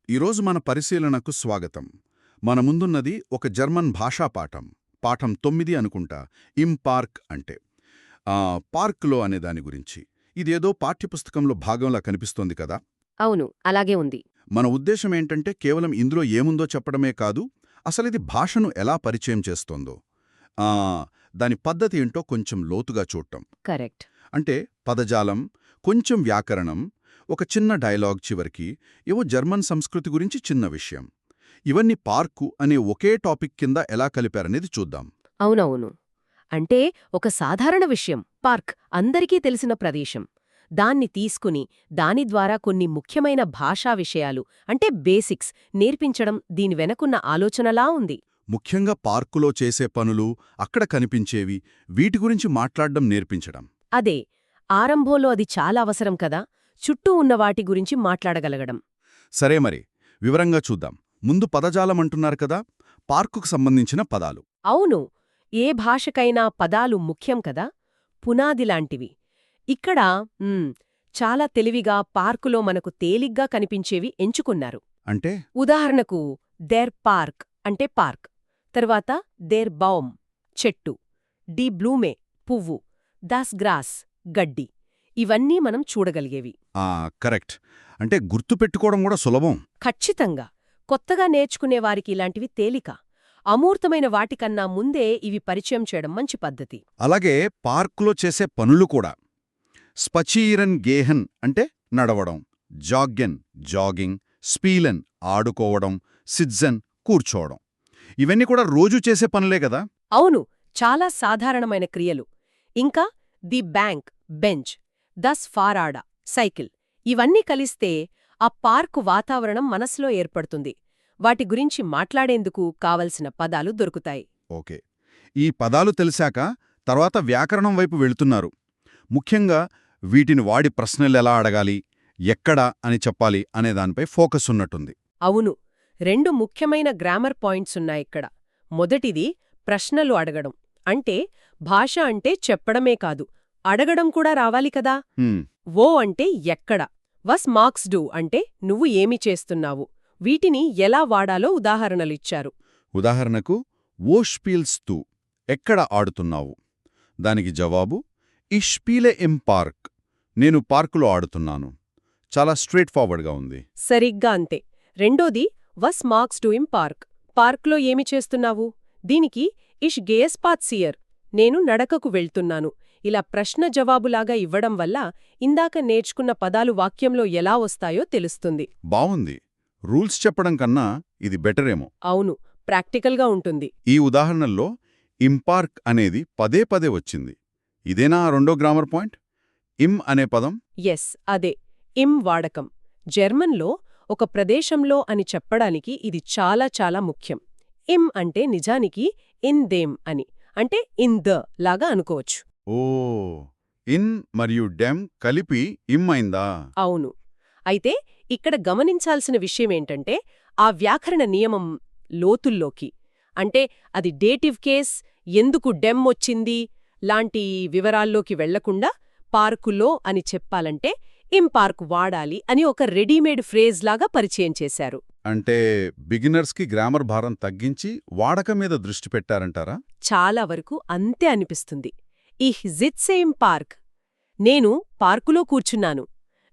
ఈరోజు మన పరిశీలనకు స్వాగతం. మన ముందున్నది ఒక జర్మన్ భాషా పాఠం. పాఠం 9 అనుకుంటా. పార్క్ అంటే పార్క్లో అనే దాని గురించి. ఇదేదో పాఠ్యపుస్తకంలో భాగంలా కనిపిస్తోంది కదా. అవును, అలాగే ఉంది. మన ఉద్దేశమేంటంటే కేవలం ఇందులో ఏముందో చెప్పడమే కాదు, అసలిది భాషను ఎలా పరిచయం చేస్తోందో, ఆ, దాని పద్ధతి ఏంటో కొంచెం లోతుగా చూడటం. కరెక్ట్. అంటే పదజాలం, కొంచెం వ్యాకరణం, ఒక చిన్న డైలాగ్, చివరికి ఏవో జర్మన్ సంస్కృతి గురించి చిన్న విషయం. ఇవన్నీ పార్కు అనే ఒకే టాపిక్ కింద ఎలా కలిపారనేది చూద్దాం. అవునవును. అంటే ఒక సాధారణ విషయం, పార్క్ అందరికీ తెలిసిన ప్రదేశం. దాన్ని తీసుకుని దాని ద్వారా కొన్ని ముఖ్యమైన భాషా విషయాలు అంటే బేసిక్స్ నేర్పించడం దీని వెనకున్న ఆలోచనలా ఉంది. ముఖ్యంగా పార్కులో చేసే పనులు, అక్కడ కనిపించేవి, వీటి గురించి మాట్లాడడం నేర్పించడం. అదే, ఆరంభంలో అది చాలా అవసరం కదా, చుట్టూ ఉన్న వాటి గురించి మాట్లాడగలగడం. సరే మరి, వివరంగా చూద్దాం. ముందు పదజాలం అంటున్నారు కదా, పార్కుకు సంబంధించిన పదాలు. అవును, ఏ భాషకైనా పదాలు ముఖ్యం కదా, పునాదిలాంటివి. ఇక్కడ చాలా తెలివిగా పార్కులో మనకు తేలిగ్గా కనిపించేవి ఎంచుకున్నారు. అంటే ఉదాహరణకు దేర్ పార్క్ అంటే పార్క్, తర్వాత దేర్ బౌమ్ చెట్టు, డి బ్లూమే పువ్వు, దాస్ గ్రాస్ గడ్డి, ఇవన్నీ మనం చూడగలిగేవి. కరెక్ట్. అంటే గుర్తుపెట్టుకోవడం కూడా సులభం. ఖచ్చితంగా. కొత్తగా నేర్చుకునేవారికి ఇలాంటివి తేలిక. అమూర్తమైన వాటికన్నా ముందే ఇవి పరిచయం చేయడం మంచి పద్ధతి. అలాగే పార్కులో చేసే పనులు కూడా. స్పచీరన్ గేహన్ అంటే నడవడం, జాగ్గెన్ జాగింగ్, స్పీలెన్ ఆడుకోవడం, సిడ్జన్ కూర్చోవడం, ఇవన్నీ కూడా రోజూ చేసే పనులే కదా. అవును, చాలా సాధారణమైన క్రియలు. ఇంకా ది బ్యాంక్ బెంచ్, దస్ ఫారాడా సైకిల్, ఇవన్నీ కలిస్తే ఆ పార్కు వాతావరణం మనసులో ఏర్పడుతుంది. వాటి గురించి మాట్లాడేందుకు కావలసిన పదాలు దొరుకుతాయి. ఓకే, ఈ పదాలు తెలిసాక తర్వాత వ్యాకరణం వైపు వెళుతున్నారు. ముఖ్యంగా వీటిని వాడి ప్రశ్నలెలా అడగాలి, ఎక్కడ అని చెప్పాలి అనే దానిపై ఫోకస్ ఉన్నట్టుంది. అవును, రెండు ముఖ్యమైన గ్రామర్ పాయింట్సున్నాయిక్కడ. మొదటిది ప్రశ్నలు అడగడం. అంటే భాష అంటే చెప్పడమే కాదు, అడగడం కూడా రావాలి కదా. ఓ అంటే ఎక్కడ, వస్ మార్క్స్ డూ అంటే నువ్వు ఏమి చేస్తున్నావు, వీటిని ఎలా వాడాలో ఉదాహరణలిచ్చారు. ఉదాహరణకు ఓ స్పీల్స్ తూ ఎక్కడ ఆడుతున్నావు, దానికి జవాబు ఇష్ స్పీలే ఇం పార్క్, నేను పార్కులో ఆడుతున్నాను. చాలా స్ట్రేట్ ఫార్వర్డ్గా ఉంది. సరిగ్గా అంతే. రెండోది వస్ మార్క్స్ డూ ఇం పార్క్, పార్క్లో ఏమి చేస్తున్నావు, దీనికి ఇష్ గేయస్పాత్సియర్, నేను నడకకు వెళ్తున్నాను. ఇలా ప్రశ్న జవాబులాగా ఇవ్వడం వల్ల ఇందాక నేర్చుకున్న పదాలు వాక్యంలో ఎలా వస్తాయో తెలుస్తుంది. బావుంది. రూల్స్ చెప్పడం కన్నా ఇది బెటరేమో. అవును, ప్రాక్టికల్గా ఉంటుంది. ఈ ఉదాహరణల్లో ఇంపార్క్ అనేది పదే పదే వచ్చింది. ఇదేనా రెండో గ్రామర్ పాయింట్? ఇమ్ అనే పదం. ఎస్, అదే ఇమ్ వాడకం. జర్మన్లో ఒక ప్రదేశంలో అని చెప్పడానికి ఇది చాలా చాలా ముఖ్యం. ఇమ్ అంటే నిజానికి ఇన్ దేమ్ అని, అంటే ఇన్ ద లాగా అనుకోవచ్చు. ఓ, ఇన్ మరియు డెమ్ కలిపి ఇమ్ అయిందా? అవును. అయితే ఇక్కడ గమనించాల్సిన విషయమేంటంటే ఆ వ్యాకరణ నియమం లోతుల్లోకి, అంటే అది డేటివ్ కేస్, ఎందుకు డెమ్ వచ్చింది లాంటి వివరాల్లోకి వెళ్లకుండా పార్కులో అని చెప్పాలంటే ఇం పార్క్ వాడాలి అని ఒక రెడీమేడ్ ఫ్రేజ్ లాగా పరిచయం చేశారు. అంటే బిగినర్స్కి గ్రామర్ భారం తగ్గించి వాడకం మీద దృష్టి పెట్టారంటారా? చాలా వరకు అంతే అనిపిస్తుంది. ఇహ్ సిట్సే ఇం పార్క్, నేను పార్కులో కూర్చున్నాను.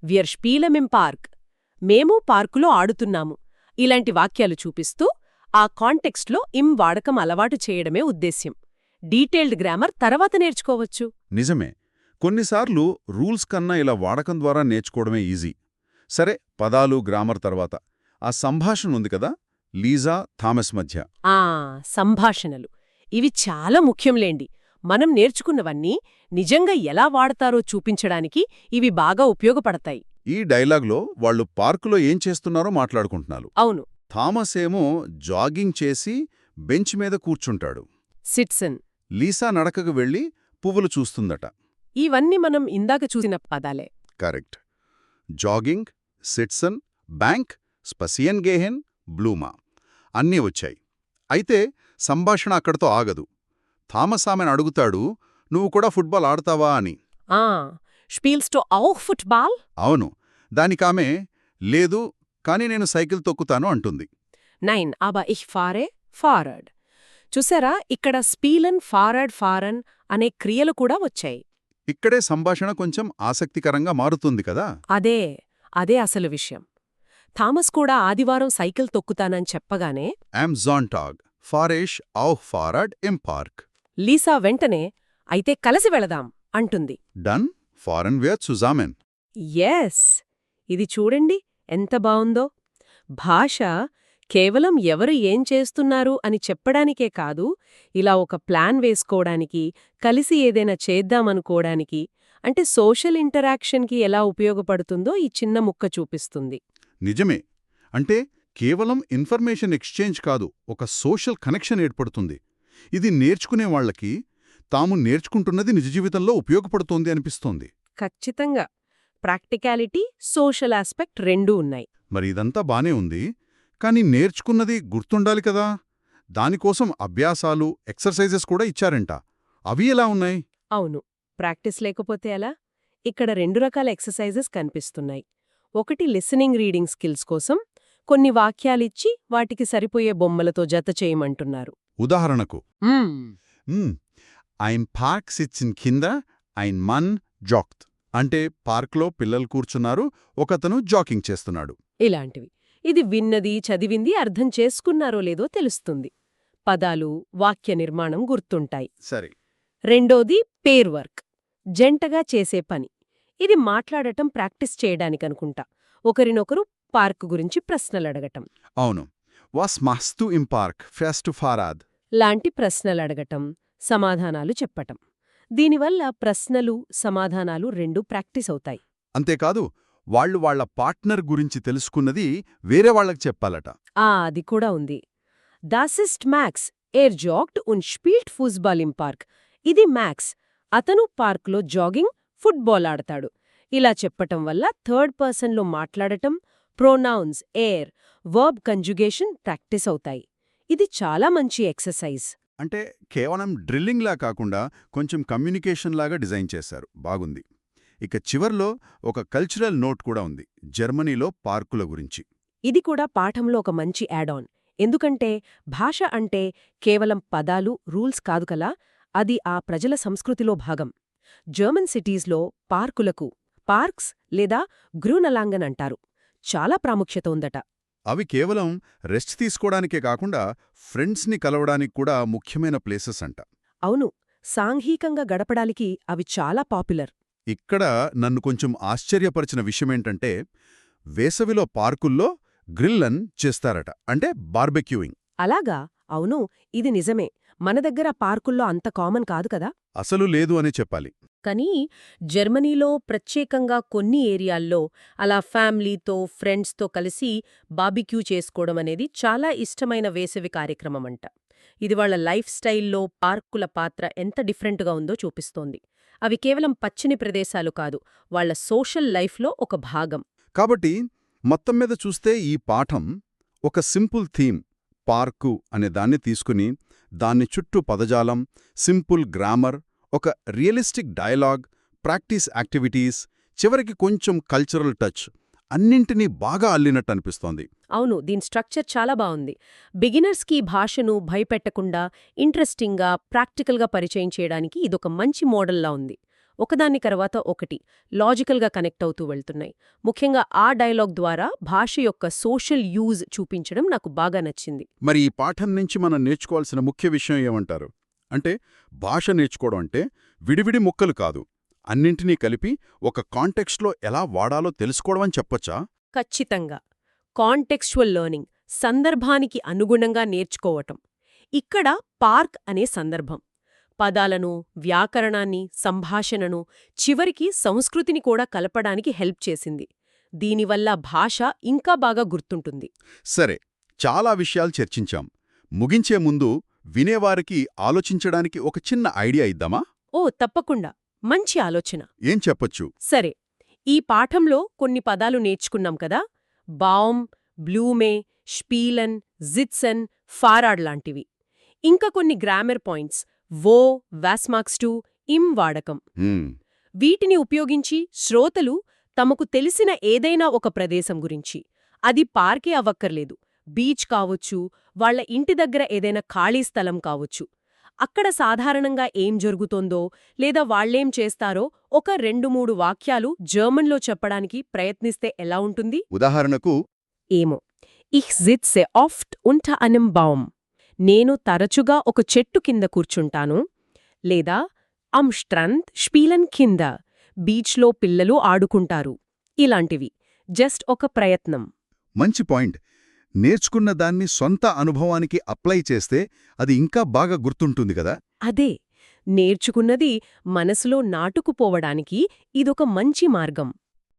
విర్ స్పీలం ఇం పార్క్, మేము పార్కులో ఆడుతున్నాము, ఇలాంటి వాక్యాలు చూపిస్తూ ఆ కాంటెక్స్ట్లో ఇం వాడకం అలవాటు చేయడమే ఉద్దేశ్యం. డీటెయిల్డ్ గ్రామర్ తర్వాత నేర్చుకోవచ్చు. నిజమే. కొన్నిసార్లు రూల్స్ కన్నా ఇలా వాడకం ద్వారా నేర్చుకోవడమే ఈజీ. సరే, పదాలు గ్రామర్ తర్వాత ఆ సంభాషణ ఉంది కదా, లీజా థామస్ మధ్య. సంభాషణలు ఇవి చాలా ముఖ్యంలేండి. మనం నేర్చుకున్నవన్నీ నిజంగా ఎలా వాడతారో చూపించడానికి ఇవి బాగా ఉపయోగపడతాయి. ఈ డైలాగ్లో వాళ్ళు పార్కులో ఏం చేస్తున్నారో మాట్లాడుకుంటున్నారు. అవును. థామస్ ఏమో జాగింగ్ చేసి బెంచ్ మీద కూర్చుంటాడు. సిట్సన్ లీసా నడకకు వెళ్లి పువ్వులు చూస్తుందట. ఇవన్నీ మనం ఇందాక చూసిన పదాలే. కరెక్ట్. జాగింగ్, సిట్సన్, బ్యాంక్, స్పసియన్ గేహెన్, బ్లూమా అన్నీ వచ్చాయి. అయితే సంభాషణ అక్కడితో ఆగదు. థామస్ ఆమెను అడుగుతాడు, నువ్వు కూడా ఫుట్బాల్ ఆడతావా అని. స్పీల్స్ టు ఔ ఫుట్బాల్? అవును. దానికామె లేదు, కానీ నేను సైకిల్ తొక్కుతాను అంటుంది. Nein, aber ich fahre Fahrrad. చూసారా, ఇక్కడ స్పీలన్, ఫారన్ అనే క్రియలు కూడా వచ్చాయి. ఇక్కడే సంభాషణ కొంచెం ఆసక్తికరంగా మారుతుంది కదా. అదే అసలు విషయం. థామస్ కూడా ఆదివారం సైకిల్ తొక్కుతానని చెప్పగానే Am Sonntag fahre ich auch Fahrrad im Park. Lisa వెంటనే అయితే కలిసి వెళదాం అంటుంది. Dann fahren wir zusammen. Yes, ఇది చూడండి ఎంత బావుందో. భాష కేవలం ఎవరు ఏం చేస్తున్నారు అని చెప్పడానికే కాదు, ఇలా ఒక ప్లాన్ వేసుకోవడానికి, కలిసి ఏదైనా చేద్దామనుకోవడానికి, అంటే సోషల్ ఇంటరాక్షన్కి ఎలా ఉపయోగపడుతుందో ఈ చిన్న ముక్క చూపిస్తుంది. నిజమే. అంటే కేవలం ఇన్ఫర్మేషన్ ఎక్స్చేంజ్ కాదు, ఒక సోషల్ కనెక్షన్ ఏర్పడుతుంది. ఇది నేర్చుకునే వాళ్లకి తాము నేర్చుకుంటున్నది నిజ జీవితంలో ఉపయోగపడుతోంది అనిపిస్తోంది. ఖచ్చితంగా. ప్రాక్టికాలిటీ, సోషల్ ఆస్పెక్ట్ రెండూ ఉన్నాయి. మరి ఇదంతా బానే ఉంది, కానీ నేర్చుకున్నది గుర్తుండాలి కదా. దానికోసం అభ్యాసాలు, ఎక్సర్సైజెస్ కూడా ఇచ్చారంట. అవి ఎలా ఉన్నాయి? అవును, ప్రాక్టీస్ లేకపోతే ఎలా? ఇక్కడ 2 రకాల ఎక్సర్సైజెస్ కనిపిస్తున్నాయి. ఒకటి లిసనింగ్ రీడింగ్ స్కిల్స్ కోసం కొన్ని వాక్యాలిచ్చి వాటికి సరిపోయే బొమ్మలతో జత చేయమంటున్నారు. ఉదాహరణకు ein Park sitzen Kinder, ein Mann joggt. అంటే పార్క్లో పిల్లలు కూర్చున్నారు, ఒకతను జాకింగ్ చేస్తున్నాడు. ఇలాంటివి. ఇది విన్నది, చదివింది అర్థం చేసుకున్నారో లేదో తెలుస్తుంది. పదాలు, వాక్య నిర్మాణం గుర్తుంటాయి. సరే. రెండోది పేర్ వర్క్, జంటగా చేసే పని. ఇది మాట్లాడటం ప్రాక్టీస్ చేయడానికనుకుంటా. ఒకరినొకరు పార్క్ గురించి ప్రశ్నలడగటం. అవును. Was machst du im Park? Fährst du Fahrrad? లాంటి ప్రశ్నలడగటం, సమాధానాలు చెప్పటం. దీనివల్ల ప్రశ్నలు, సమాధానాలు రెండూ ప్రాక్టీస్ అవుతాయి. అంతేకాదు, వాళ్ళు వాళ్ల పార్ట్నర్ గురించి తెలుసుకున్నది వేరే వాళ్లకు చెప్పాలట. అది కూడా ఉంది. Das ist Max. Joggt und spielt Fußball im Park. ఇది మ్యాక్స్. అతను పార్క్లో జాగింగ్, ఫుట్బాల్ ఆడతాడు. ఇలా చెప్పటం వల్ల థర్డ్ పర్సన్లో మాట్లాడటం, ప్రొనౌన్స్, వర్బ్ కంజుగేషన్ ప్రాక్టీస్ అవుతాయి. ఇది చాలా మంచి ఎక్సర్సైజ్. అంటే కేవలం డ్రిల్లింగ్లా కాకుండా కొంచెం కమ్యూనికేషన్లాగా డిజైన్ చేశారు. బాగుంది. ఇక చివర్లో ఒక కల్చరల్ నోట్ కూడా ఉంది, జర్మనీలో పార్కుల గురించి. ఇది కూడా పాఠంలో ఒక మంచి యాడ్ ఆన్. ఎందుకంటే భాష అంటే కేవలం పదాలు, రూల్స్ కాదు కలా, అది ఆ ప్రజల సంస్కృతిలో భాగం. జర్మన్ సిటీస్లో పార్కులకు పార్క్స్ లేదా గ్రూనలాంగన్ అంటారు. చాలా ప్రాముఖ్యత ఉందట. అవి కేవలం రెస్ట్ తీసుకోవడానికే కాకుండా ఫ్రెండ్స్ని కలవడానికి కూడా ముఖ్యమైన ప్లేసెస్ అంట. అవును, సాంఘికంగా గడపడానికి అవి చాలా పాపులర్. ఇక్కడ నన్ను కొంచెం ఆశ్చర్యపరిచిన విషయమేంటంటే, వేసవిలో పార్కుల్లో గ్రిల్లన్ చేస్తారట, అంటే బార్బెక్యూయింగ్. అలాగా? అవును, ఇది నిజమే. మన దగ్గర పార్కుల్లో అంత కామన్ కాదు కదా. అసలు లేదు అనే చెప్పాలి. కానీ జర్మనీలో ప్రత్యేకంగా కొన్ని ఏరియాల్లో అలా ఫ్యామిలీతో, ఫ్రెండ్స్తో కలిసి బార్బిక్యూ చేసుకోవడం అనేది చాలా ఇష్టమైన వేసవి కార్యక్రమమంట. ఇది వాళ్ల లైఫ్ స్టైల్లో పార్కుల పాత్ర ఎంత డిఫరెంట్గా ఉందో చూపిస్తోంది. అవి కేవలం పచ్చని ప్రదేశాలు కాదు, వాళ్ల సోషల్ లైఫ్లో ఒక భాగం. కాబట్టి మొత్తం మీద చూస్తే ఈ పాఠం ఒక సింపుల్ థీమ్, పార్కు అనే దాన్ని తీసుకుని దాన్ని చుట్టూ పదజాలం, సింపుల్ గ్రామర్, ఒక రియలిస్టిక్ డైలాగ్, ప్రాక్టీస్ యాక్టివిటీస్, చివరికి కొంచెం కల్చరల్ టచ్, అన్నింటినీ బాగా అల్లినట్టు అనిపిస్తోంది. అవును, దీని స్ట్రక్చర్ చాలా బావుంది. బిగినర్స్కి భాషను భయపెట్టకుండా ఇంట్రెస్టింగ్గా, ప్రాక్టికల్గా పరిచయం చేయడానికి ఇదొక మంచి మోడల్లా ఉంది. ఒకదాని తర్వాత ఒకటి లాజికల్గా కనెక్ట్ అవుతూ వెళ్తున్నాయి. ముఖ్యంగా ఆ డైలాగ్ ద్వారా భాష యొక్క సోషల్ యూజ్ చూపించడం నాకు బాగా నచ్చింది. మరి ఈ పాఠం నుంచి మనం నేర్చుకోవాల్సిన ముఖ్య విషయం ఏమంటారు? అంటే భాష నేర్చుకోవడం అంటే విడివిడి ముక్కలు కాదు, అన్నింటినీ కలిపి ఒక కాంటెక్స్ట్లో ఎలా వాడాలో తెలుసుకోవడం అని చెప్పొచ్చా? ఖచ్చితంగా. కాంటెక్స్చువల్ లెర్నింగ్, సందర్భానికి అనుగుణంగా నేర్చుకోవటం. ఇక్కడ పార్క్ అనే సందర్భం పదాలను, వ్యాకరణాన్ని, సంభాషణను, చివరికి సంస్కృతిని కూడా కలపడానికి హెల్ప్ చేసింది. దీనివల్ల భాష ఇంకా బాగా గుర్తుంటుంది. సరే, చాలా విషయాలు చర్చించాం. ముగించే ముందు వినేవారికి ఆలోచించడానికి ఒక చిన్న ఐడియా ఇద్దామా? తప్పకుండా. మంచి ఆలోచన. ఏం చెప్పొచ్చు? సరే, ఈ పాఠంలో కొన్ని పదాలు నేర్చుకున్నాం కదా. బామ్, బ్లూమే, స్పీలన్, జిట్సన్, ఫారాడ్ లాంటివి. ఇంకా కొన్ని గ్రామర్ పాయింట్స్, వో, వాస్మాక్స్ టు, ఇం వాడకం. వీటిని ఉపయోగించి శ్రోతలు తమకు తెలిసిన ఏదైనా ఒక ప్రదేశం గురించి, అది పార్కే అవ్వక్కర్లేదు, బీచ్ కావచ్చు, వాళ్ళ ఇంటి దగ్గర ఏదైనా ఖాళీ స్థలం కావచ్చు. అక్కడ సాధారణంగా ఏం జరుగుతోందో లేదా వాళ్ళేం చేస్తారో ఒక 2-3 వాక్యాలు జర్మన్లో చెప్పడానికి ప్రయత్నిస్తే ఎలా ఉంటుంది? ఉదాహరణకు, ఏమో. Ich sitze oft unter einem Baum. నేను తరచుగా ఒక చెట్టు కింద కూర్చుంటాను. లేదా am Strand spielen Kinder. బీచ్లో పిల్లలు ఆడుకుంటారు. ఇలాంటివి. జస్ట్ ఒక ప్రయత్నం. మంచి పాయింట్. నేర్చుకున్న దాన్ని సొంత అనుభవానికి అప్లై చేస్తే అది ఇంకా బాగా గుర్తుంటుంది కదా. అదే. నేర్చుకున్నది మనసులో నాటుకుపోవడానికి ఇదొక మంచి మార్గం.